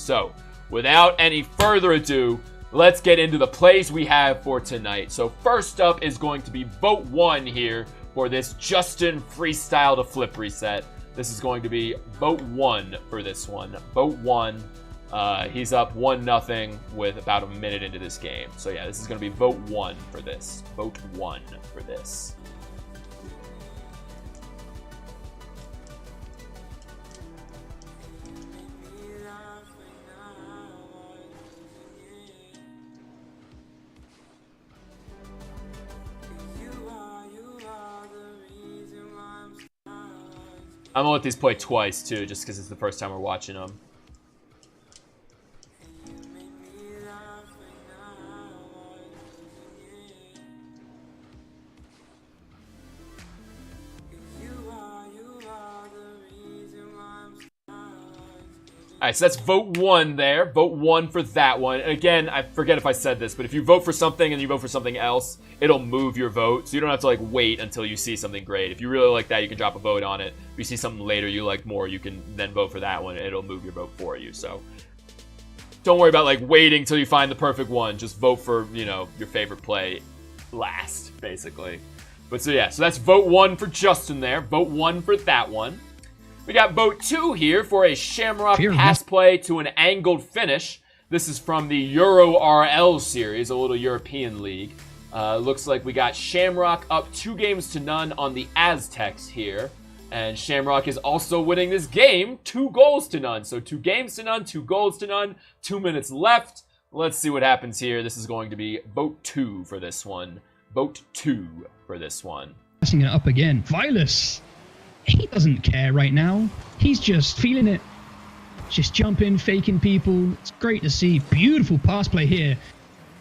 So, without any further ado, let's get into the plays we have for tonight. So, first up is going to be vote 1 here for this Justin freestyle to flip reset. This is going to be vote 1 for this one. Vote 1. He's up 1-0 with about a minute into this game. So yeah, this is going to be vote 1 for this. Vote 1 for this. I'm gonna let these play twice too, just because it's the first time we're watching them. Alright, so that's vote 1 there. Vote 1 for that one. And again, I forget if I said this, but if you vote for something and you vote for something else, it'll move your vote. So you don't have to like wait until you see something great. If you really like that, you can drop a vote on it. If you see something later you like more, you can then vote for that one and it'll move your vote for you. So don't worry about like waiting till you find the perfect one. Just vote for, you know, your favorite play last, basically. But so yeah, so that's vote 1 for Justin there. Vote 1 for that one. We got vote 2 here for a Shamrock pass play to an angled finish. This is from the JakeRL series, a little European league. Looks like we got Shamrock up 2-0 on the Aztecs here. And Shamrock is also winning this game 2-0. So 2-0, 2 goals to none, 2 minutes left. Let's see what happens here. This is going to be vote 2 for this one. Vote 2 for this one. Passing it up again. Vilas. He doesn't care right now. He's just feeling it. Just jumping, faking people. It's great to see. Beautiful pass play here.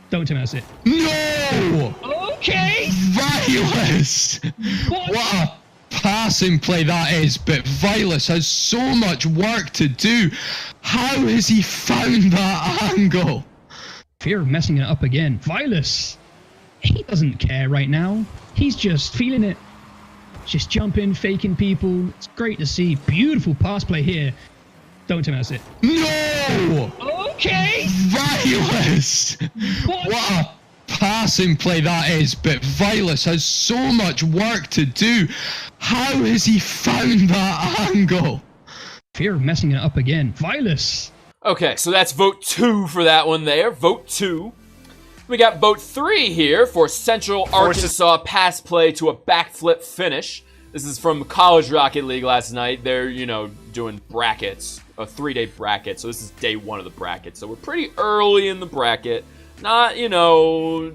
Don't tell me that's it. No! Okay! Vilas! What a passing play that is, but Vilas has so much work to do. How has he found that angle? Fear of messing it up again. Vilas. He doesn't care right now. He's just feeling it. Just jumping, faking people. It's great to see. Beautiful pass play here. Don't tell me that's it. No! Okay! Vilas! What a passing play that is, but Vilas has so much work to do. How has he found that angle? Fear of messing it up again. Vilas! Okay, so that's vote 2 for that one there. Vote 2. We got vote 3 here for Central Arkansas pass play to a backflip finish. This is from College Rocket League last night. They're, you know, doing brackets, a 3-day bracket. So this is day 1 of the bracket. So we're pretty early in the bracket. Not, you know,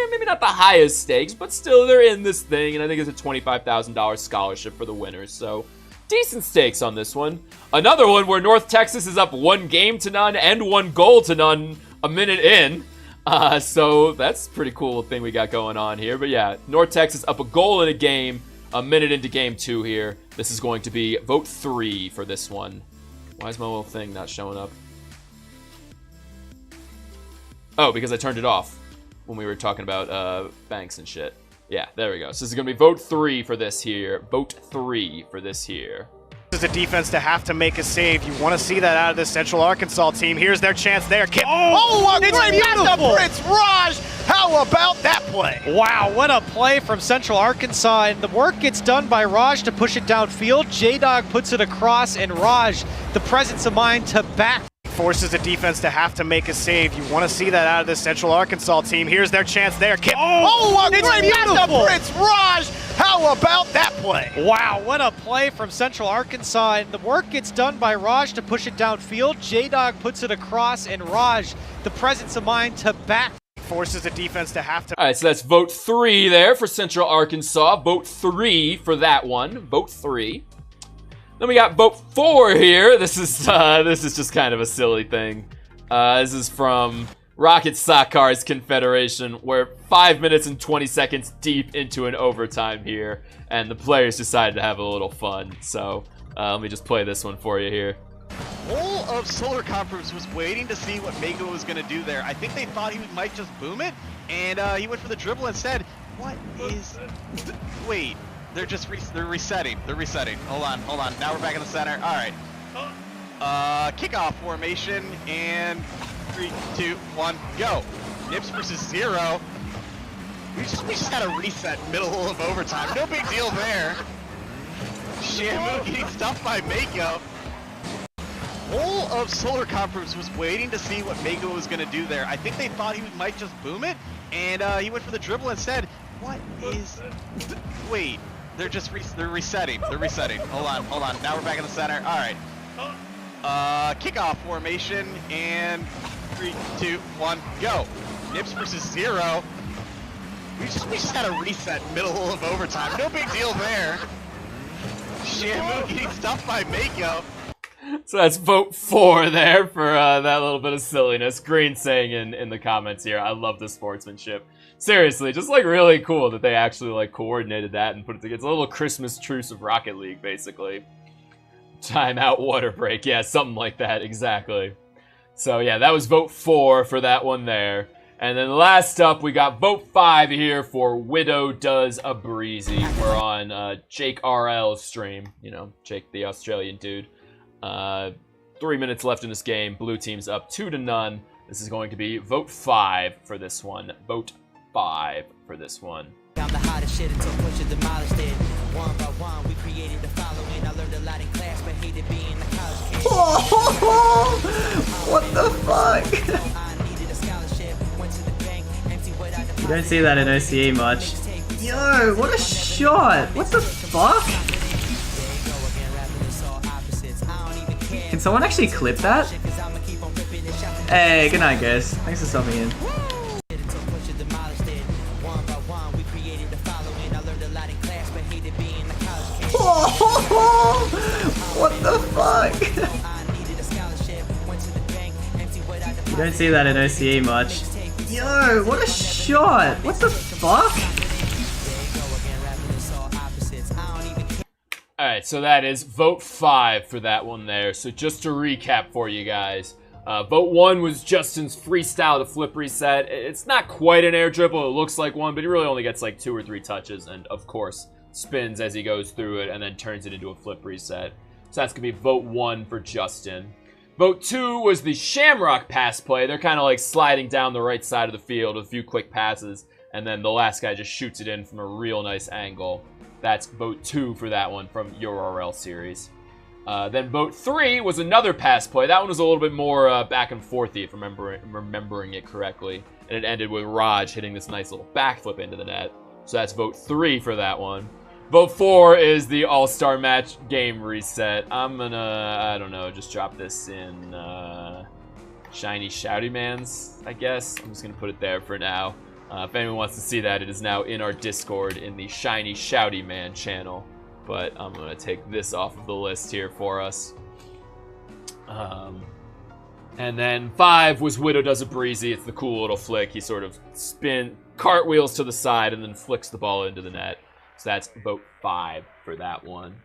maybe not the highest stakes, but still they're in this thing. And I think it's a $25,000 scholarship for the winners. So decent stakes on this one. Another one where North Texas is up 1-0 and 1 goal to none a minute in. So that's a pretty cool thing we got going on here. But yeah, North Texas up a goal in a game, a minute into game 2 here. This is going to be vote 3 for this one. Why is my little thing not showing up? Oh, because I turned it off when we were talking about banks and shit. Yeah, there we go. So this is going to be vote 3 for this here. Vote 3 for this here. This is a defense to have to make a save. You want to see that out of this Central Arkansas team. Here's their chance there. A great pass to Prince Raj. How about that play? Wow, what a play from Central Arkansas. And the work gets done by Raj to push it downfield. J-Dog puts it across, and Raj, the presence of mind to back. Forces a defense to have to make a save. You want to see that out of this Central Arkansas team. Here's their chance there. A great pass to Prince Raj. How about that play? Wow, what a play from Central Arkansas. And the work gets done by Raj to push it downfield. J-Dog puts it across, and Raj, the presence of mind to back. Forces a defense to have to... All right, so that's vote 3 there for Central Arkansas. Vote 3 for that one. Vote 3. Then we got vote 4 here. This is just kind of a silly thing. This is from Rocket Soccar's Confederation. We're 5 minutes and 20 seconds deep into an overtime here, and the players decided to have a little fun. So let me just play this one for you here. Whole of Solar Conference was waiting to see what Mego was going to do there. I think they thought he might just boom it, and he went for the dribble instead. What is... Wait. They're just they're resetting. They're resetting. Hold on. Now we're back in the center. All right. Kickoff formation, and 3, 2, 1, go. Nips versus 0. We just got a reset middle of overtime. No big deal there. Shamu getting stuffed by Mako. Whole of Solar Conference was waiting to see what Mako was going to do there. I think they thought he might just boom it, and he went for the dribble and said, what is... Wait, they're resetting. They're resetting. Hold on. Now we're back in the center. All right. Kickoff formation, and 3, 2, 1, go. Nips versus 0. We just got a reset middle of overtime. No big deal there. Shamu getting stuffed by Mako. So that's vote 4 there for that little bit of silliness. Green saying in the comments here, I love the sportsmanship. Seriously, just like really cool that they actually like coordinated that and put it together. It's a little Christmas truce of Rocket League, basically. Timeout, water break. Yeah, something like that, exactly. So yeah, that was vote 4 for that one there. And then last up, we got vote 5 here for Widow Does a Breezy. We're on JakeRL's stream. You know, Jake the Australian dude. 3 minutes left in this game. Blue team's up 2-0. This is going to be vote 5 for this one. Vote 5 for this one. I'm the hottest shit until Pusha demolished it. One by one, we created the following. I learned a lot in class, but hated being a college kid. What the fuck? I needed a scholarship, went to the bank, empty without the You don't see that in OCE much. Yo, what a shot! What the fuck? Can someone actually clip that? Hey, good night guys. Thanks for stopping in. What the fuck? You don't see that in OCE much. Yo, what a shot! What the fuck? Alright, so that is vote 5 for that one there. So just to recap for you guys. Vote 1 was Justin's freestyle to flip reset. It's not quite an air dribble, it looks like one, but he really only gets like 2 or 3 touches, and of course, spins as he goes through it and then turns it into a flip reset. So that's going to be vote 1 for Justin. Vote 2 was the Shamrock pass play. They're kind of like sliding down the right side of the field with a few quick passes, and then the last guy just shoots it in from a real nice angle. That's vote 2 for that one from JakeRL series. Then vote 3 was another pass play. That one was a little bit more back and forthy, if remembering it correctly. And it ended with Raj hitting this nice little backflip into the net. So that's vote 3 for that one. Vote 4 is the All-Star Match game reset. I'm gonna, I don't know, just drop this in Shiny Shouty Man's, I guess. I'm just gonna put it there for now. If anyone wants to see that, it is now in our Discord in the Shiny Shouty Man channel. But I'm gonna take this off of the list here for us. And then 5 was Widow Does a Breezy. It's the cool little flick. He sort of cartwheels to the side and then flicks the ball into the net. So that's vote 5 for that one.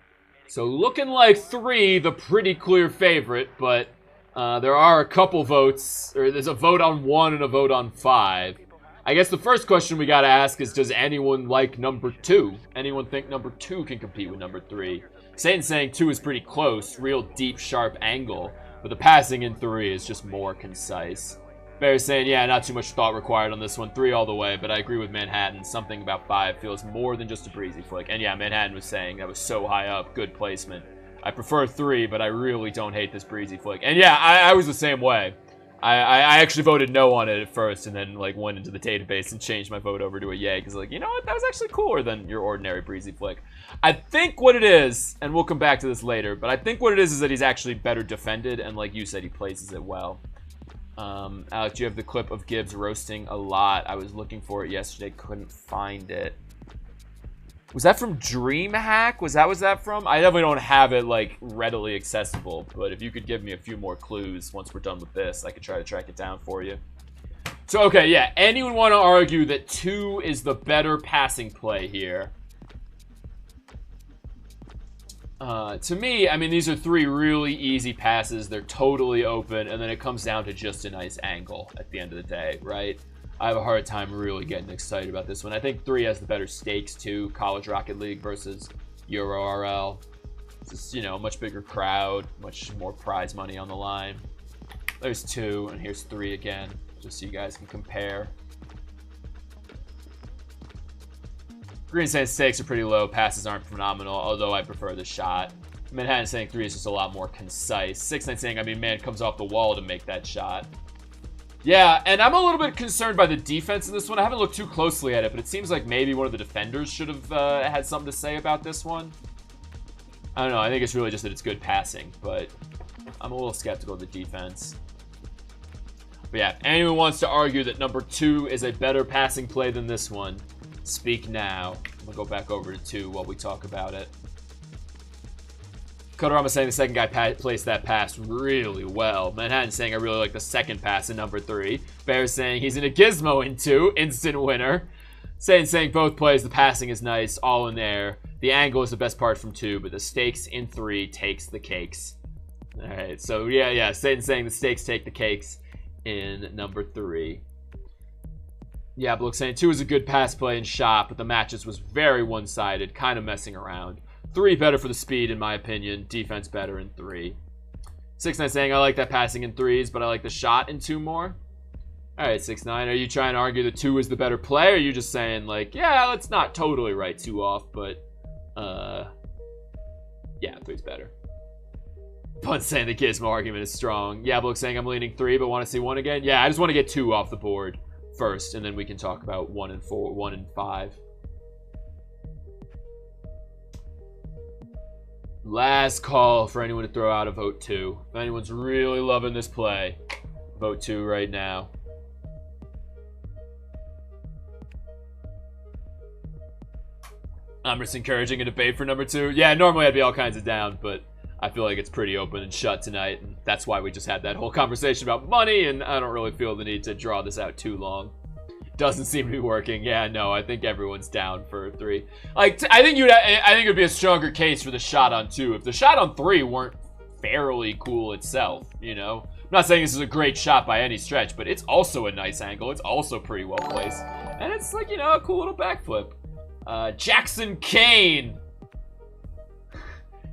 So looking like 3, the pretty clear favorite, but there are a couple votes, or there's a vote on 1 and a vote on 5. I guess the first question we gotta ask is, does anyone like number 2? Anyone think number 2 can compete with number 3? Satan's saying 2 is pretty close, real deep, sharp angle, but the passing in 3 is just more concise. Bear's saying, yeah, not too much thought required on this one, 3 all the way, but I agree with Manhattan. Something about 5 feels more than just a breezy flick. And yeah, Manhattan was saying that was so high up, good placement. I prefer 3, but I really don't hate this breezy flick. And yeah, I was the same way. I actually voted no on it at first, and then like went into the database and changed my vote over to a yay, because like, you know what, that was actually cooler than your ordinary breezy flick. I think what it is, and we'll come back to this later, but I think what it is that he's actually better defended, and like you said, he places it well. Alex, you have the clip of Gibbs roasting a lot. I was looking for it yesterday, couldn't find it. Was that from DreamHack? Was that from? I definitely don't have it like readily accessible, but if you could give me a few more clues once we're done with this, I could try to track it down for you. So, okay, yeah. Anyone want to argue that 2 is the better passing play here? To me, I mean, these are 3 really easy passes. They're totally open, and then it comes down to just a nice angle at the end of the day, right? I have a hard time really getting excited about this one. I think 3 has the better stakes too. College Rocket League versus JakeRL. Just, you know, much bigger crowd, much more prize money on the line. There's 2, and here's 3 again, just so you guys can compare. Green saying stakes are pretty low, passes aren't phenomenal, although I prefer the shot. Manhattan saying 3 is just a lot more concise. 6-9 saying, I mean, man comes off the wall to make that shot. Yeah, and I'm a little bit concerned by the defense in this one. I haven't looked too closely at it, but it seems like maybe one of the defenders should have had something to say about this one. I don't know, I think it's really just that it's good passing, but I'm a little skeptical of the defense. But yeah, if anyone wants to argue that number 2 is a better passing play than this one, speak now. I'm gonna go back over to 2 while we talk about it. Kodorama saying the second guy placed that pass really well. Manhattan saying I really like the second pass in number 3. Bear saying he's in a gizmo in 2. Instant winner. Saying both plays, the passing is nice, all in there. The angle is the best part from 2, but the stakes in 3 takes the cakes. Alright, so yeah. Saying the stakes take the cakes in number 3. Yeah, but look, saying 2 is a good pass play and shot, but the matches was very one-sided, kind of messing around. 3 better for the speed, in my opinion. Defense better in 3. 6-9 saying I like that passing in 3s, but I like the shot in 2 more. Alright, 6-9, are you trying to argue that 2 is the better play, or are you just saying, like, yeah, let's not totally write 2 off, but, yeah, 3's better. Bun saying the Gizmo argument is strong. Yablok saying I'm leaning 3, but want to see 1 again. Yeah, I just want to get 2 off the board first, and then we can talk about 1 and 4, 1 and 5. Last call for anyone to throw out a vote 2. If anyone's really loving this play, vote 2 right now. I'm just encouraging a debate for number 2. Yeah, normally I'd be all kinds of down, but I feel like it's pretty open and shut tonight, and that's why we just had that whole conversation about money, and I don't really feel the need to draw this out too long. Doesn't seem to be working. Yeah, no, I think everyone's down for 3. Like, I think it would be a stronger case for the shot on 2 if the shot on 3 weren't fairly cool itself, you know? I'm not saying this is a great shot by any stretch, but it's also a nice angle. It's also pretty well placed, and it's like, you know, a cool little backflip. Jackson Kane.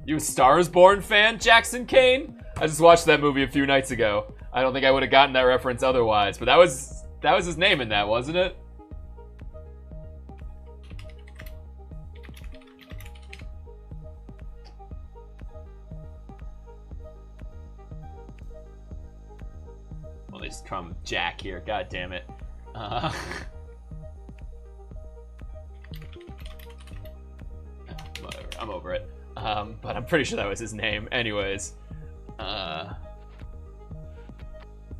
You a Star is Born fan, Jackson Kane? I just watched that movie a few nights ago. I don't think I would have gotten that reference otherwise, but that was his name in that, wasn't it? Well, they just come Jack here. God damn it. Whatever. I'm over it. But I'm pretty sure that was his name. Anyways.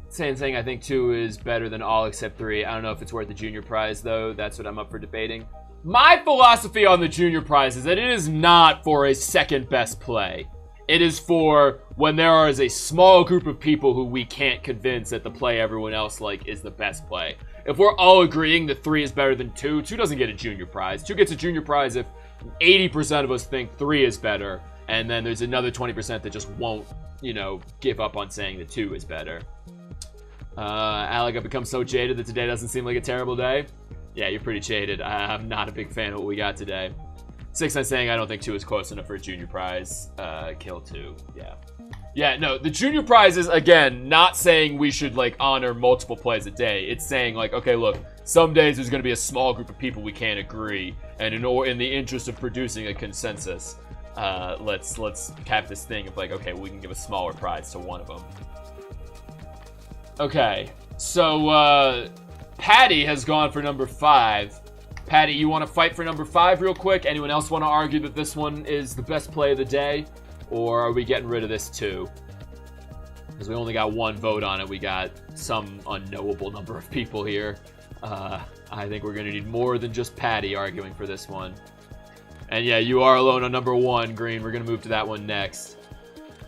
Saying I think 2 is better than all except 3. I don't know if it's worth the junior prize, though. That's what I'm up for debating. My philosophy on the junior prize is that it is not for a second best play. It is for when there is a small group of people who we can't convince that the play everyone else like is the best play. If we're all agreeing that 3 is better than 2, 2 doesn't get a junior prize. 2 gets a junior prize if 80% of us think 3 is better, and then there's another 20% that just won't, you know, give up on saying that 2 is better. Alec, I've become so jaded that today doesn't seem like a terrible day. Yeah, you're pretty jaded. I'm not a big fan of what we got today. 6-9 saying I don't think 2 is close enough for a junior prize. Kill 2. Yeah. Yeah, no, the junior prize is, again, not saying we should, like, honor multiple plays a day. It's saying, like, okay, look, some days there's going to be a small group of people we can't agree, and in the interest of producing a consensus, let's have this thing of, like, okay, we can give a smaller prize to one of them. Okay, so, Patty has gone for number 5. Patty, you want to fight for number 5 real quick? Anyone else want to argue that this one is the best play of the day? Or are we getting rid of this too? Because we only got 1 vote on it. We got some unknowable number of people here. I think we're going to need more than just Patty arguing for this one. And yeah, you are alone on number 1, Green. We're going to move to that one next.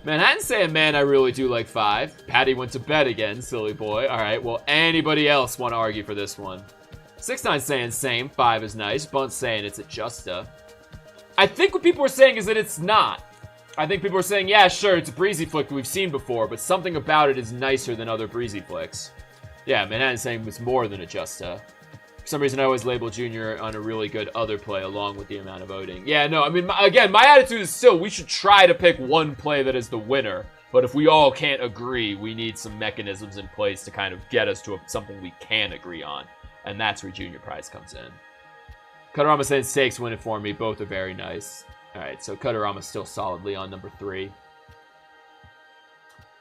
Manhattan saying, man, I really do like 5. Patty went to bed again, silly boy. All right, well, anybody else want to argue for this one? 6-9 saying same. 5 is nice. Bunt saying it's a Justa. I think what people are saying is that it's not. I think people are saying, yeah, sure, it's a breezy flick that we've seen before, but something about it is nicer than other breezy flicks. Yeah, Manhattan saying it's more than a Justa. For some reason, I always label Junior on a really good other play along with the amount of voting. Yeah, no, I mean, again, my attitude is still we should try to pick one play that is the winner. But if we all can't agree, we need some mechanisms in place to kind of get us to something we can agree on. And that's where Junior Prize comes in. Cutarama saying Stakes win it for me. Both are very nice. All right, so Cutarama's still solidly on number 3.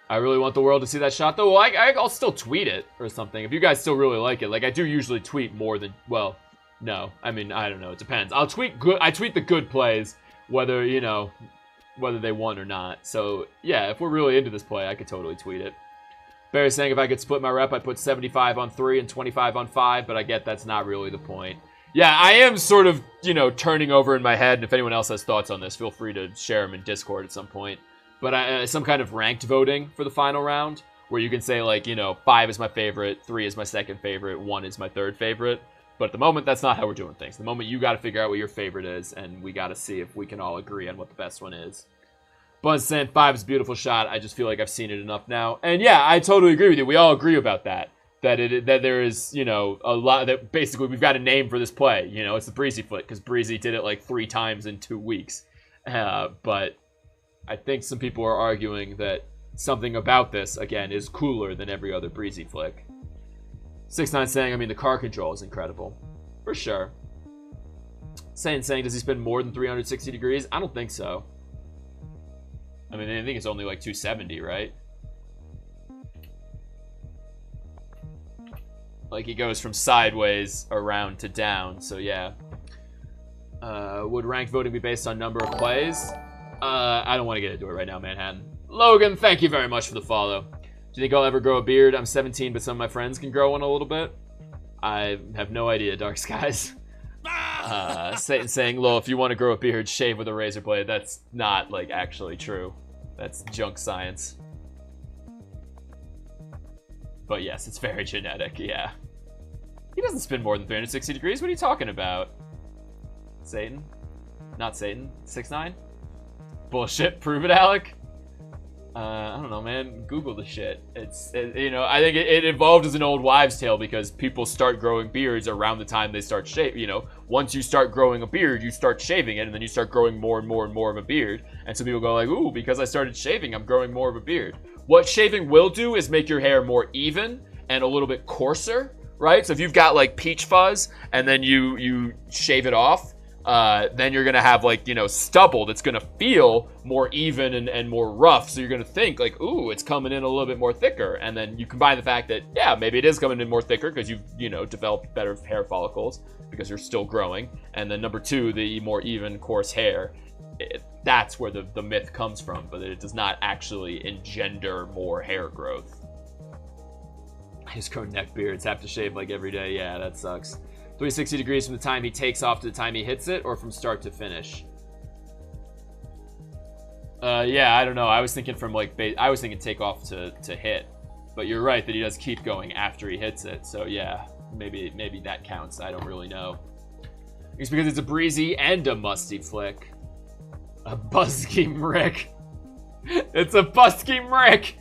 I really want the world to see that shot, though. Well, I'll still tweet it or something. If you guys still really like it. Like, I do usually tweet more than... Well, no. I mean, I don't know. It depends. I'll tweet good... I tweet the good plays, whether, you know, whether they won or not. So, yeah, if we're really into this play, I could totally tweet it. Barry's saying if I could split my rep, I'd put 75 on 3 and 25 on 5, but I get that's not really the point. Yeah, I am sort of, you know, turning over in my head, and if anyone else has thoughts on this, feel free to share them in Discord at some point. But some kind of ranked voting for the final round, where you can say, like, you know, 5 is my favorite, 3 is my second favorite, 1 is my third favorite. But at the moment, that's not how we're doing things. At the moment, you got to figure out what your favorite is, and we got to see if we can all agree on what the best one is. Buzz saying 5 is a beautiful shot. I just feel like I've seen it enough now. And yeah, I totally agree with you. We all agree about that. That there is, you know, a lot that basically we've got a name for this play. You know, it's the Breezy Flick, because Breezy did it like 3 times in 2 weeks. But I think some people are arguing that something about this, again, is cooler than every other Breezy Flick. 6ix9ine saying, I mean, the car control is incredible. For sure. Saying, does he spin more than 360 degrees? I don't think so. I mean, I think it's only like 270, right? Like, he goes from sideways around to down, so yeah. Would ranked voting be based on number of plays? I don't want to get into it right now, Manhattan. Logan, thank you very much for the follow. Do you think I'll ever grow a beard? I'm 17, but some of my friends can grow one a little bit. I have no idea, Dark Skies. Satan saying, Lol, if you want to grow a beard, shave with a razor blade. That's not, like, actually true. That's junk science. But yes, it's very genetic, yeah. He doesn't spin more than 360 degrees. What are you talking about? Satan? Not Satan. 6ix9ine? Bullshit. Prove it, Alec. I don't know, man. Google the shit. You know, I think it evolved as an old wives' tale because people start growing beards around the time they start shaving. You know, once you start growing a beard, you start shaving it, and then you start growing more and more and more of a beard. And so people go like, ooh, because I started shaving, I'm growing more of a beard. What shaving will do is make your hair more even and a little bit coarser, right? So if you've got like peach fuzz and then you shave it off, then you're going to have like, you know, stubble that's going to feel more even and more rough. So you're going to think like, ooh, it's coming in a little bit more thicker. And then you combine the fact that, yeah, maybe it is coming in more thicker because you've, you know, developed better hair follicles because you're still growing. And then number 2, the more even, coarse hair. That's where the myth comes from, but it does not actually engender more hair growth. I just grow neck beards, have to shave like every day. Yeah, that sucks. 360 degrees from the time he takes off to the time he hits it, or from start to finish? Yeah, I don't know. I was thinking from like I was thinking take off to hit, but you're right that he does keep going after he hits it. So yeah, maybe that counts. I don't really know. It's because it's a breezy and a musty flick. A busky mrick. It's a busky mrick.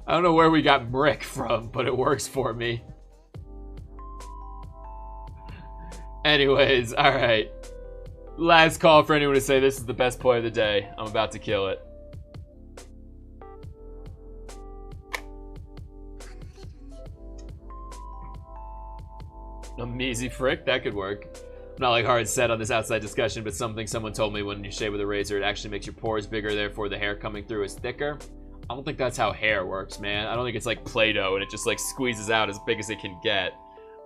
I don't know where we got mrick from, but it works for me. Anyways, alright. Last call for anyone to say this is the best play of the day. I'm about to kill it. A measy frick? That could work. I'm not like hard set on this outside discussion, but something someone told me when you shave with a razor, it actually makes your pores bigger, therefore the hair coming through is thicker. I don't think that's how hair works, man. I don't think it's like Play-Doh and it just like squeezes out as big as it can get.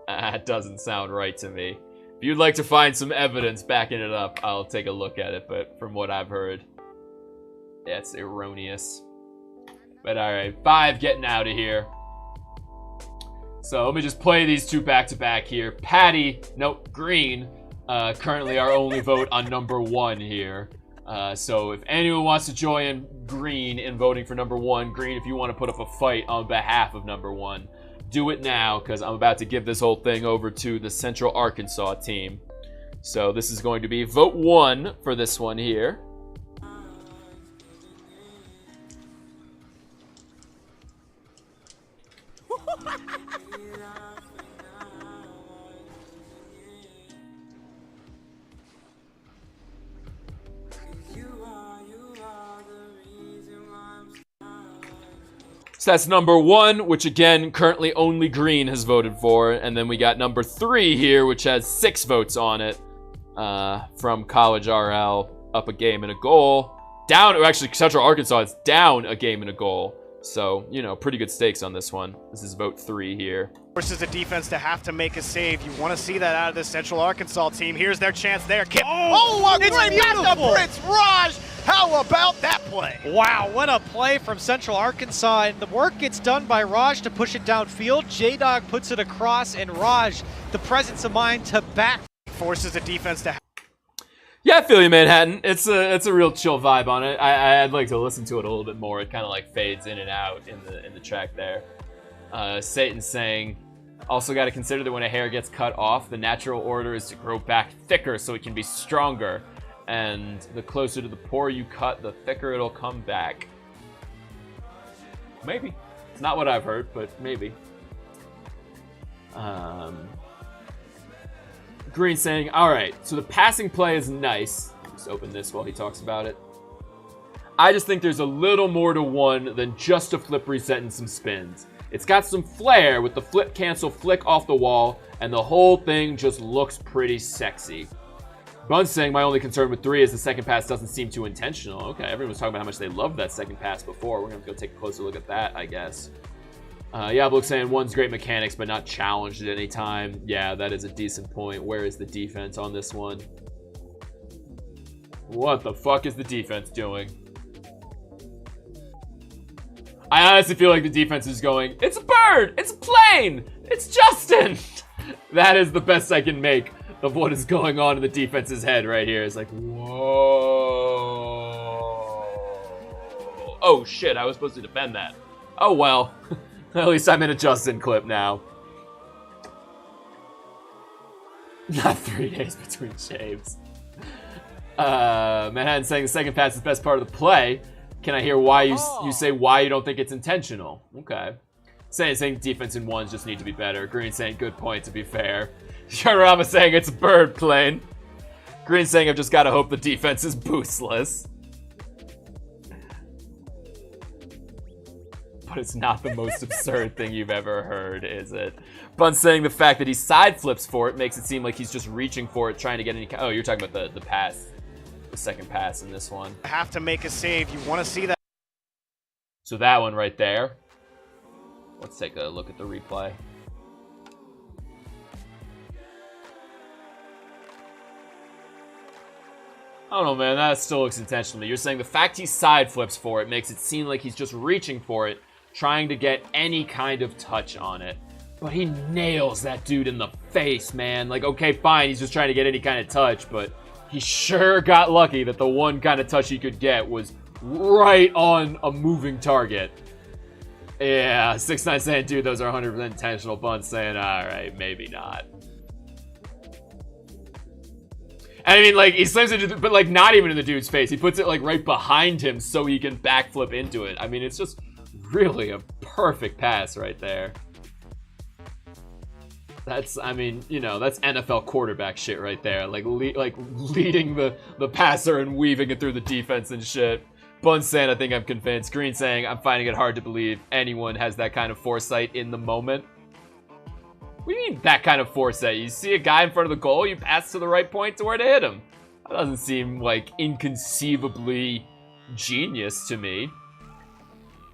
That doesn't sound right to me. If you'd like to find some evidence backing it up, I'll take a look at it, but from what I've heard, that's erroneous. But alright, 5 getting out of here. So let me just play these 2 back-to-back here. Patty, nope, Green, currently our only vote on number 1 here. So if anyone wants to join Green in voting for number 1, Green, if you want to put up a fight on behalf of number 1, do it now, because I'm about to give this whole thing over to the Central Arkansas team. So this is going to be vote 1 for this one here. So that's number 1, which again, currently only green has voted for. And then we got number 3 here, which has 6 votes on it. From College RL, up a game and a goal. Down, or actually Central Arkansas is down a game and a goal. So, you know, pretty good stakes on this one. This is vote 3 here. Forces a defense to have to make a save. You want to see that out of the Central Arkansas team. Here's their chance there. Oh, a great pass to Prince Raj. How about that play? Wow, what a play from Central Arkansas. And the work gets done by Raj to push it downfield. J-Dog puts it across, and Raj, the presence of mind to back. Forces a defense to... Yeah, I feel you, Manhattan. It's a real chill vibe on it. I'd like to listen to it a little bit more. It kind of like fades in and out in the track there. Satan's saying, also got to consider that when a hair gets cut off, the natural order is to grow back thicker so it can be stronger. And the closer to the pore you cut, the thicker it'll come back. Maybe. It's not what I've heard, but maybe. Green saying, alright, so the passing play is nice. Just open this while he talks about it. I just think there's a little more to one than just a flip reset and some spins. It's got some flair with the flip cancel flick off the wall, and the whole thing just looks pretty sexy. Bun's saying my only concern with 3 is the second pass doesn't seem too intentional. Okay, everyone was talking about how much they loved that second pass before. We're going to go take a closer look at that, I guess. Yabluk saying 1's great mechanics, but not challenged at any time. Yeah, that is a decent point. Where is the defense on this one? What the fuck is the defense doing? I honestly feel like the defense is going, it's a bird! It's a plane! It's Justin! That is the best I can make of what is going on in the defense's head right here. It's like, whoa. Oh shit, I was supposed to defend that. Oh well. At least I'm in a Justin clip now. Not 3 days between shaves. Manhattan saying the second pass is the best part of the play. Can I hear why you say why you don't think it's intentional? Okay. Saying defense in 1s just need to be better. Green saying good point, to be fair. Sharama saying it's a bird plane. Green saying I've just got to hope the defense is boostless. But it's not the most absurd thing you've ever heard, is it? Bun saying the fact that he side flips for it makes it seem like he's just reaching for it, trying to get any... Oh, you're talking about the pass. The second pass in this one. Have to make a save. You want to see that. So that one right there. Let's take a look at the replay. I don't know, man. That still looks intentional to me. You're saying the fact he side flips for it makes it seem like he's just reaching for it, trying to get any kind of touch on it. But he nails that dude in the face, man. Like, okay, fine, he's just trying to get any kind of touch, but he sure got lucky that the one kind of touch he could get was right on a moving target. Yeah, 6ix9ine saying, dude, those are 100% intentional. Bun saying, all right, maybe not. And I mean, like, he slams it, but, like, not even in the dude's face. He puts it, like, right behind him so he can backflip into it. I mean, it's just really a perfect pass right there. That's, I mean, you know, that's NFL quarterback shit right there. Like, leading the passer and weaving it through the defense and shit. Bun saying, I think I'm convinced. Green saying, I'm finding it hard to believe anyone has that kind of foresight in the moment. What do you mean, that kind of foresight? You see a guy in front of the goal, you pass to the right point to where to hit him. That doesn't seem, like, inconceivably genius to me.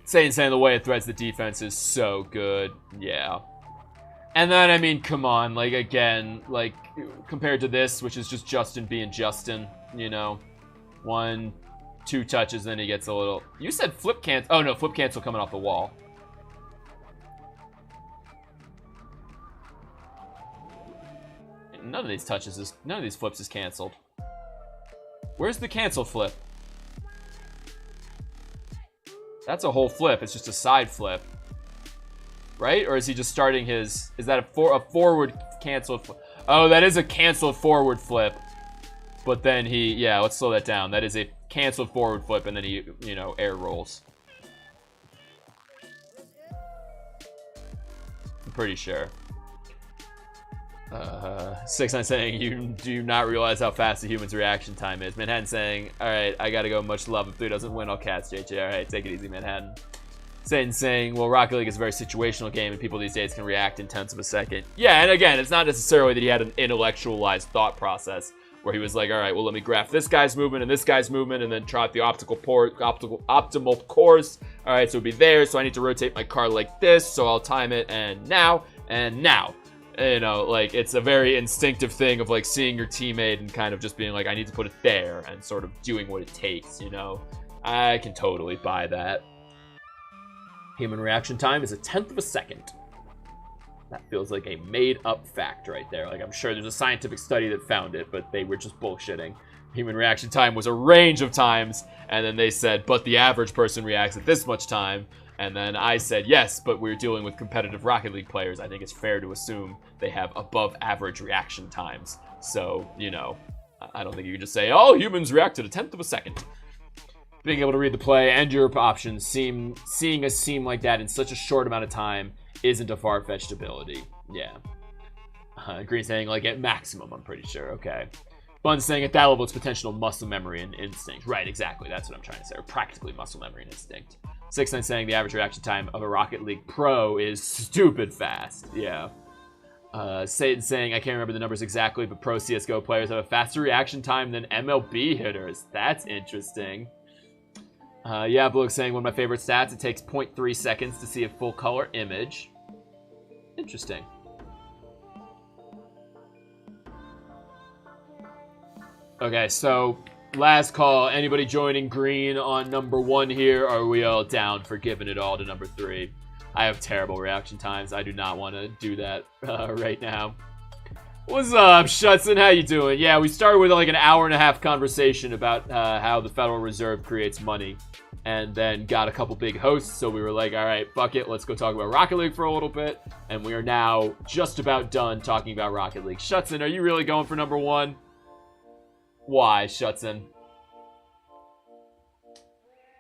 Saying the way it threads the defense is so good. Yeah. And then, I mean, come on. Like, again, like, compared to this, which is just Justin being Justin, you know. 1, 2 touches, then he gets a little... You said flip cancel. Oh, no, flip cancel coming off the wall. None of these touches is... None of these flips is canceled. Where's the cancel flip? That's a whole flip. It's just a side flip. Right? Or is he just starting his... Is that a forward canceled flip? Oh, that is a canceled forward flip. But then he... Yeah, let's slow that down. That is a canceled forward flip, and then he, you know, air rolls. I'm pretty sure. 6ix9ine saying, you do not realize how fast the human's reaction time is. Manhattan saying, alright, I gotta go. Much love. If 3 doesn't win, I'll cast JJ. Alright, take it easy, Manhattan. Satan saying, well, Rocket League is a very situational game and people these days can react in tenths of a second. Yeah, and again, it's not necessarily that he had an intellectualized thought process where he was like, all right, well, let me graph this guy's movement and this guy's movement and then trot the optimal course. All right, so it'll be there, so I need to rotate my car like this, so I'll time it, and now. You know, like, it's a very instinctive thing of, like, seeing your teammate and kind of just being like, I need to put it there, and sort of doing what it takes, you know? I can totally buy that. Human reaction time is a tenth of a second. That feels like a made-up fact right there. Like, I'm sure there's a scientific study that found it, but they were just bullshitting. Human reaction time was a range of times, and then they said, but the average person reacts at this much time. And then I said, yes, but we're dealing with competitive Rocket League players. I think it's fair to assume they have above-average reaction times. So, you know, I don't think you can just say, oh, humans react at a tenth of a second. Being able to read the play and your options, seeing a seam like that in such a short amount of time isn't a far-fetched ability. Yeah. Green saying, like, at maximum, I'm pretty sure. Okay. Bun saying, at that level, it's potential muscle memory and instinct. Right, exactly. That's what I'm trying to say. Or practically muscle memory and instinct. 6-9 saying the average reaction time of a Rocket League pro is stupid fast. Yeah. Satan saying, I can't remember the numbers exactly, but pro CSGO players have a faster reaction time than MLB hitters. That's interesting. Yeah, Blue saying one of my favorite stats. It takes 0.3 seconds to see a full color image. Interesting. Okay, so last call. Anybody joining green on number 1 here? Or are we all down for giving it all to number 3? I have terrible reaction times. I do not want to do that right now. What's up, Shutson? How you doing? Yeah, we started with like an hour-and-a-half conversation about how the Federal Reserve creates money, and then got a couple big hosts, so we were like, all right, fuck it, let's go talk about Rocket League for a little bit, and we are now just about done talking about Rocket League. Shutson, are you really going for number 1? Why, Shutson?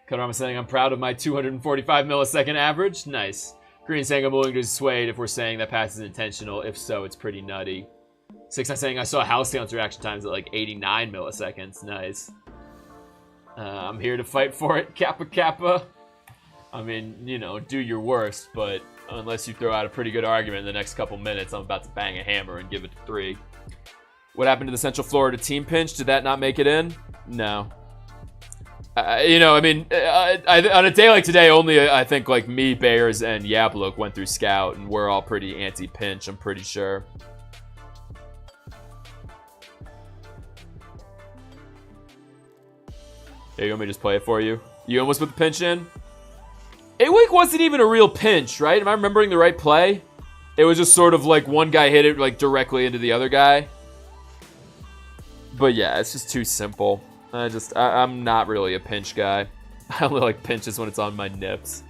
Kodama saying, I'm proud of my 245 millisecond average. Nice. Green saying, I'm willing to dissuade if we're saying that pass is intentional. If so, it's pretty nutty. 6 saying, I saw Halcyon's reaction times at like 89 milliseconds. Nice. I'm here to fight for it, Kappa Kappa. I mean, you know, do your worst, but unless you throw out a pretty good argument in the next couple minutes, I'm about to bang a hammer and give it 3. What happened to the Central Florida team pinch? Did that not make it in? No. You know, I mean, on a day like today, only I think like me, Bears, and Yablok went through Scout, and we're all pretty anti-pinch, I'm pretty sure. Here, you want me to just play it for you? You almost put the pinch in? 8 Week wasn't even a real pinch, right? Am I remembering the right play? It was just sort of like one guy hit it like directly into the other guy. But yeah, it's just too simple. I'm not really a pinch guy. I only like pinches when it's on my nips.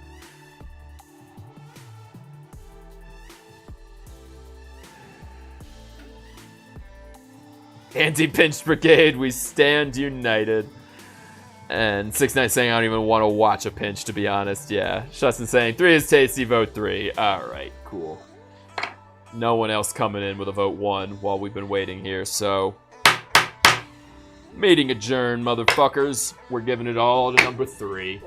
Anti-pinch brigade, we stand united. And 6-9 saying I don't even want to watch a pinch, to be honest. Yeah. Shustin saying 3 is tasty, vote 3. Alright, cool. No one else coming in with a vote 1 while we've been waiting here, so... Meeting adjourned, motherfuckers. We're giving it all to number 3.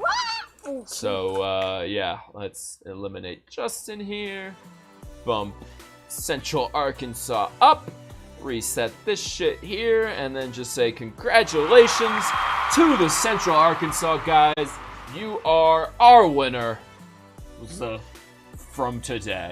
So, yeah. Let's eliminate Justin here. Bump Central Arkansas up. Reset this shit here. And then just say congratulations to the Central Arkansas guys. You are our winner from today.